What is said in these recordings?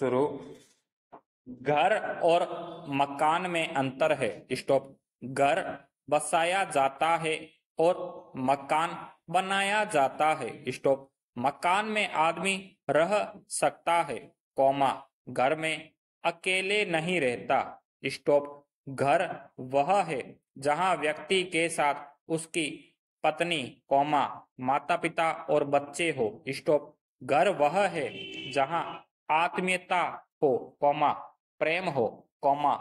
शुरू। घर और मकान में अंतर है। स्टॉप। घर बसाया जाता है और मकान बनाया जाता है। स्टॉप। मकान में आदमी रह सकता है, कौमा, घर में अकेले नहीं रहता। स्टॉप। घर वह है जहाँ व्यक्ति के साथ उसकी पत्नी, कौमा, माता पिता और बच्चे हो। स्टॉप। घर वह है जहाँ आत्मीयता हो, कौमा, प्रेम हो, कौमा,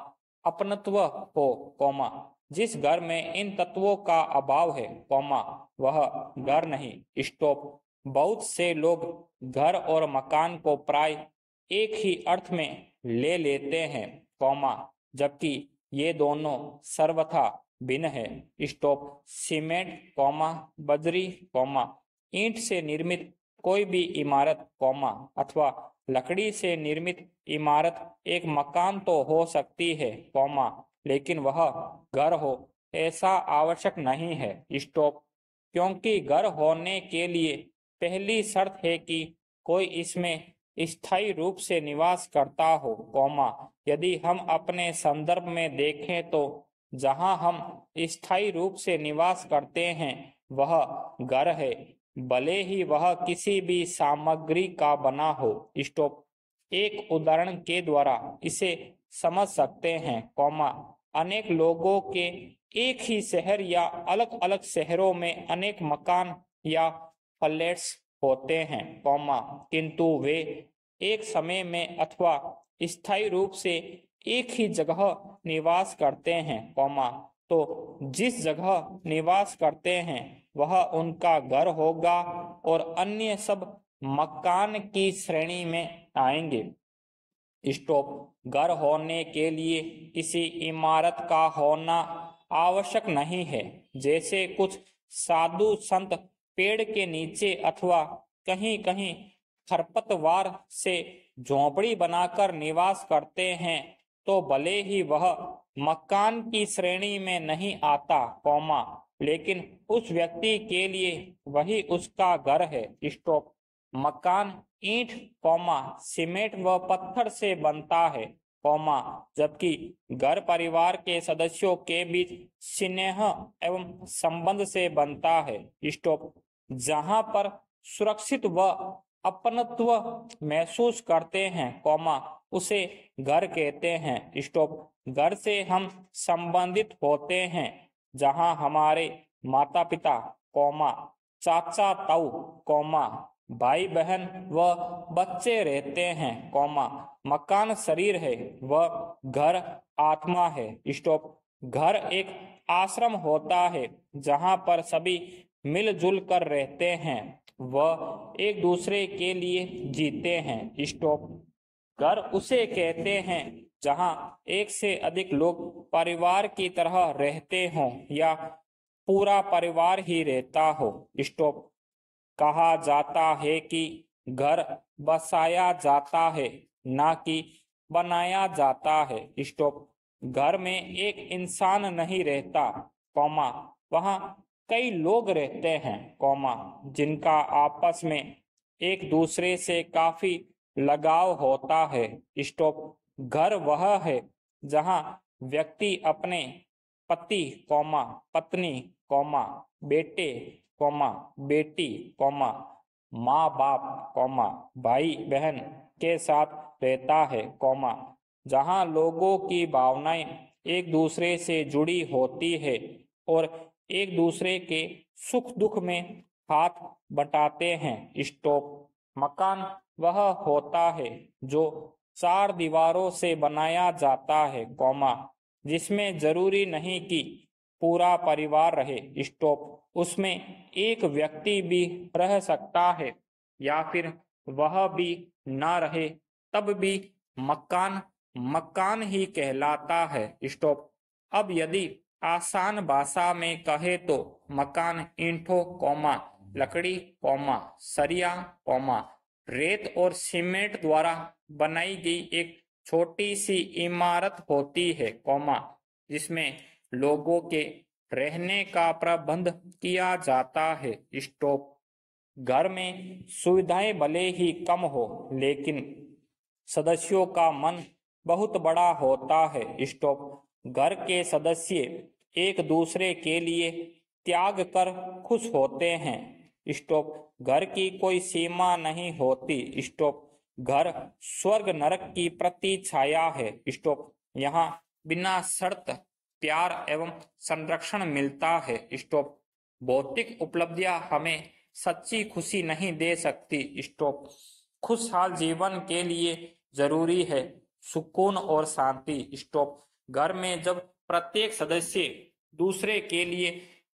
अपनत्व हो, कौमा। जिस घर में इन तत्वों का अभाव है, कौमा, वह घर नहीं। स्टॉप। बहुत से लोग घर और मकान को प्राय एक ही अर्थ में ले लेते हैं, कौमा, जबकि ये दोनों सर्वथा भिन्न है। स्टॉप। सीमेंट, कौमा, बजरी, कौमा, ईंट से निर्मित कोई भी इमारत, कौमा, अथवा लकड़ी से निर्मित इमारत एक मकान तो हो सकती है, कौमा, लेकिन वह घर हो ऐसा आवश्यक नहीं है। स्टॉप। क्योंकि घर होने के लिए पहली शर्त है कि कोई इसमें स्थायी रूप से निवास करता हो, कौमा। यदि हम अपने संदर्भ में देखें तो जहां हम स्थायी रूप से निवास करते हैं वह घर है, भले ही वह किसी भी सामग्री का बना हो। स्टॉप। एक उदाहरण के द्वारा इसे समझ सकते हैं, कौमा। अनेक लोगों के एक ही शहर या अलग अलग शहरों में अनेक मकान या फ्लैट्स होते हैं, कौमा, किंतु वे एक समय में अथवा स्थायी रूप से एक ही जगह निवास करते हैं, कौमा। तो जिस जगह निवास करते हैं वह उनका घर होगा और अन्य सब मकान की श्रेणी में आएंगे। स्टॉप। घर होने के लिए किसी इमारत का होना आवश्यक नहीं है। जैसे कुछ साधु संत पेड़ के नीचे अथवा कहीं कहीं खरपतवार से झोंपड़ी बनाकर निवास करते हैं तो भले ही वह मकान की श्रेणी में नहीं आता, कौमा, लेकिन उस व्यक्ति के लिए वही उसका घर है। स्टॉप। मकान ईंट, कौमा, सीमेंट व पत्थर से बनता है, कौमा, जबकि घर परिवार के सदस्यों के बीच स्नेह एवं संबंध से बनता है। स्टॉप। जहां पर सुरक्षित व अपनत्व महसूस करते हैं, कौमा, उसे घर कहते हैं। स्टॉप। घर से हम संबंधित होते हैं जहां हमारे माता पिता, कौमा, चाचा ताऊ, कौमा, भाई बहन व बच्चे रहते हैं, कौमा। मकान शरीर है व घर आत्मा है। स्टॉप। घर एक आश्रम होता है जहां पर सभी मिलजुल कर रहते हैं व एक दूसरे के लिए जीते हैं। स्टॉप। घर उसे कहते हैं जहां एक से अधिक लोग परिवार की तरह रहते हों या पूरा परिवार ही रहता हो। स्टॉप। कहा जाता है कि घर बसाया जाता है, ना कि बनाया जाता है। स्टॉप। घर में एक इंसान नहीं रहता, कौमा, वहाँ कई लोग रहते हैं, कौमा, जिनका आपस में एक दूसरे से काफी लगाव होता है। स्टॉप। घर वह है जहाँ व्यक्ति अपने पति, कौमा, पत्नी, कौमा, बेटे, कौमा, बेटी, कौमा, माँ बाप, कौमा, भाई बहन के साथ रहता है, कौमा, जहाँ लोगों की भावनाएं एक दूसरे से जुड़ी होती है और एक दूसरे के सुख दुख में हाथ बटाते हैं। स्टॉप। मकान वह होता है जो चार दीवारों से बनाया जाता है, कौमा, जिसमें जरूरी नहीं कि पूरा परिवार रहे। स्टॉप। उसमें एक व्यक्ति भी रह सकता है या फिर वह भी ना रहे, तब भी मकान मकान ही कहलाता है। स्टॉप। अब यदि आसान भाषा में कहे तो मकान ईंटों, कौमा, लकड़ी, कौमा, सरिया, कौमा, रेत और सीमेंट द्वारा बनाई गई एक छोटी सी इमारत होती है, कौमा, जिसमें लोगों के रहने का प्रबंध किया जाता है। स्टॉप। घर में सुविधाएं भले ही कम हो लेकिन सदस्यों का मन बहुत बड़ा होता है। स्टॉप। घर के सदस्य एक दूसरे के लिए त्याग कर खुश होते हैं। स्टॉप। घर की कोई सीमा नहीं होती। स्टॉप। घर स्वर्ग नरक की प्रतिछाया है। स्टॉप। यहाँ बिना शर्त प्यार एवं संरक्षण मिलता है। स्टॉप। भौतिक उपलब्धियां हमें सच्ची खुशी नहीं दे सकती। स्टॉप। खुशहाल जीवन के लिए जरूरी है सुकून और शांति। स्टॉप। घर में जब प्रत्येक सदस्य दूसरे के लिए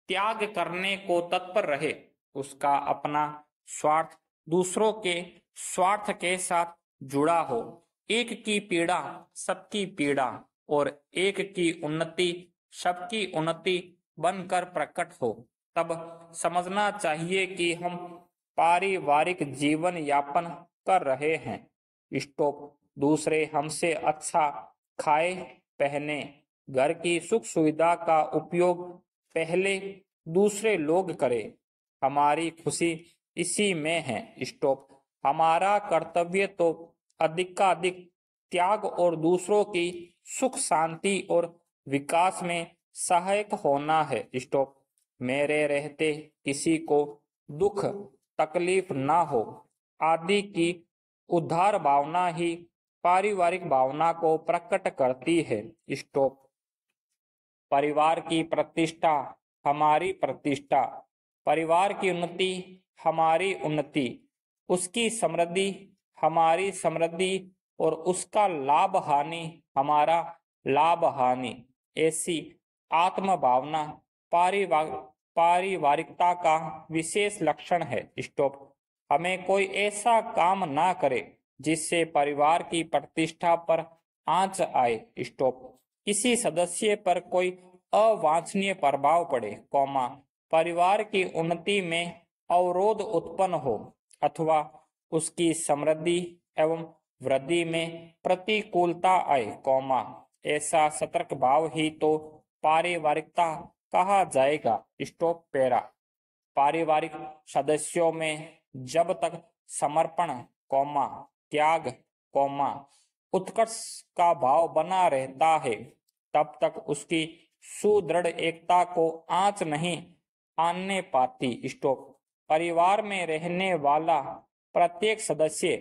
त्याग करने को तत्पर रहे, उसका अपना स्वार्थ दूसरों के स्वार्थ के साथ जुड़ा हो, एक की पीड़ा सबकी पीड़ा और एक की उन्नति सबकी उन्नति बनकर प्रकट हो, तब समझना चाहिए कि हम पारिवारिक जीवन यापन कर रहे हैं। स्टॉप। दूसरे हमसे अच्छा खाए पहने, घर की सुख सुविधा का उपयोग पहले दूसरे लोग करें। हमारी खुशी इसी में है। स्टॉप। हमारा कर्तव्य तो अधिकाधिक त्याग और दूसरों की सुख शांति और विकास में सहायक होना है। स्टॉप। मेरे रहते किसी को दुख तकलीफ ना हो आदि की उदार भावना ही पारिवारिक भावना को प्रकट करती है। स्टॉप। परिवार की प्रतिष्ठा हमारी प्रतिष्ठा, परिवार की उन्नति हमारी उन्नति, उसकी समृद्धि हमारी समृद्धि और उसका लाभ हानि हमारा लाभ हानि, ऐसी आत्म भावना पारिवारिकता का विशेष लक्षण है। स्टॉप। हमें कोई ऐसा काम ना करे जिससे परिवार की प्रतिष्ठा पर आंच आए। स्टॉप। किसी सदस्य पर कोई अवांछनीय प्रभाव पड़े, कौमा, परिवार की उन्नति में अवरोध उत्पन्न हो अथवा उसकी समृद्धि एवं वृद्धि में प्रतिकूलता आए, कौमा, ऐसा सतर्क भाव ही तो पारिवारिकता कहा जाएगा। स्टॉप। पैरा। पारिवारिक सदस्यों में जब तक समर्पण, कौमा, त्याग, कौमा, उत्कर्ष का भाव बना रहता है, तब तक उसकी सुदृढ़ एकता को आंच नहीं आने पाती। स्टॉप। परिवार में रहने वाला प्रत्येक सदस्य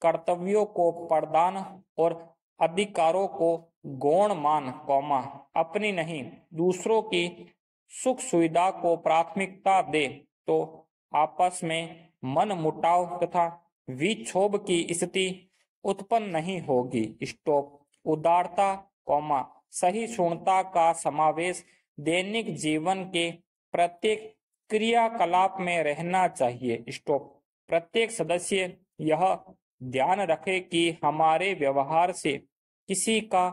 कर्तव्यों को प्रदान और अधिकारों को गौण मान, कौमा, अपनी नहीं दूसरों की सुख सुविधा को प्राथमिकता दे तो आपस में मन मुटाव तथा विक्षोभ की स्थिति उत्पन्न नहीं होगी। स्टॉप। उदारता, कौमा, सहिष्णुता का समावेश दैनिक जीवन के प्रत्येक क्रियाकलाप में रहना चाहिए। स्टॉप। प्रत्येक सदस्य यह ध्यान रखे कि हमारे व्यवहार से किसी का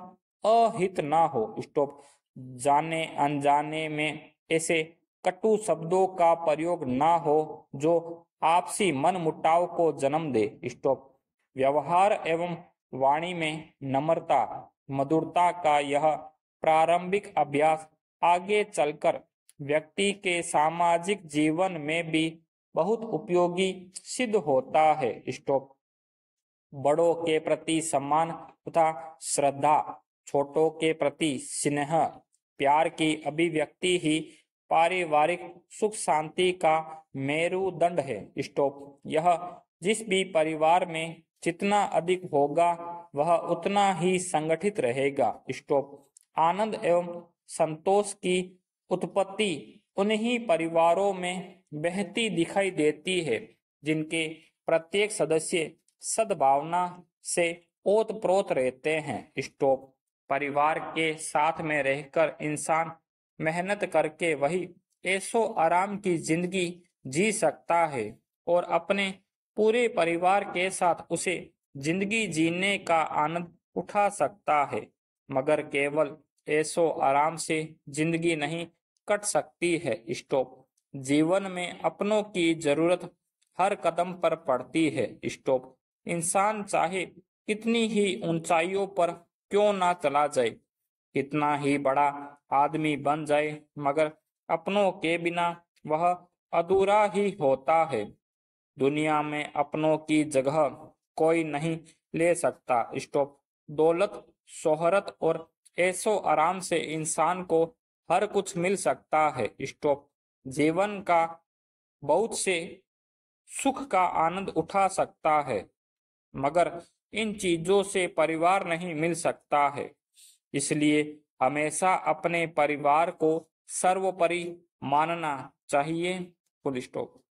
अहित ना हो। स्टॉप। जाने अनजाने में ऐसे कटु शब्दों का प्रयोग ना हो जो आपसी मन मुटाव को जन्म दे। स्टॉप। व्यवहार एवं वाणी में नम्रता मधुरता का यह प्रारंभिक अभ्यास आगे चलकर व्यक्ति के सामाजिक जीवन में भी बहुत उपयोगी सिद्ध होता है। स्टॉप। बड़ों के प्रति सम्मान तथा श्रद्धा, छोटों के प्रति स्नेह प्यार की अभिव्यक्ति ही पारिवारिक सुख शांति का मेरुदंड है। स्टॉप। यह जिस भी परिवार में जितना अधिक होगा वह उतना ही संगठित रहेगा। स्टॉप। आनंद एवं संतोष की उत्पत्ति उन्हीं परिवारों में बहती दिखाई देती है जिनके प्रत्येक सदस्य सद्भावना से ओतप्रोत रहते हैं। स्टॉप। परिवार के साथ में रहकर इंसान मेहनत करके वही ऐशो आराम की जिंदगी जी सकता है और अपने पूरे परिवार के साथ उसे जिंदगी जीने का आनंद उठा सकता है, मगर केवल ऐशो आराम से जिंदगी नहीं कट सकती है। स्टॉप। जीवन में अपनों की जरूरत हर कदम पर पड़ती है। स्टॉप। इंसान चाहे कितनी ही ऊंचाइयों पर क्यों ना चला जाए, कितना ही बड़ा आदमी बन जाए, मगर अपनों के बिना वह अधूरा ही होता है। दुनिया में अपनों की जगह कोई नहीं ले सकता। स्टॉप। दौलत, शोहरत और ऐशो आराम से इंसान को हर कुछ मिल सकता है। स्टॉप। जीवन का बहुत से सुख का आनंद उठा सकता है, मगर इन चीजों से परिवार नहीं मिल सकता है। इसलिए हमेशा अपने परिवार को सर्वोपरि मानना चाहिए। Full stop.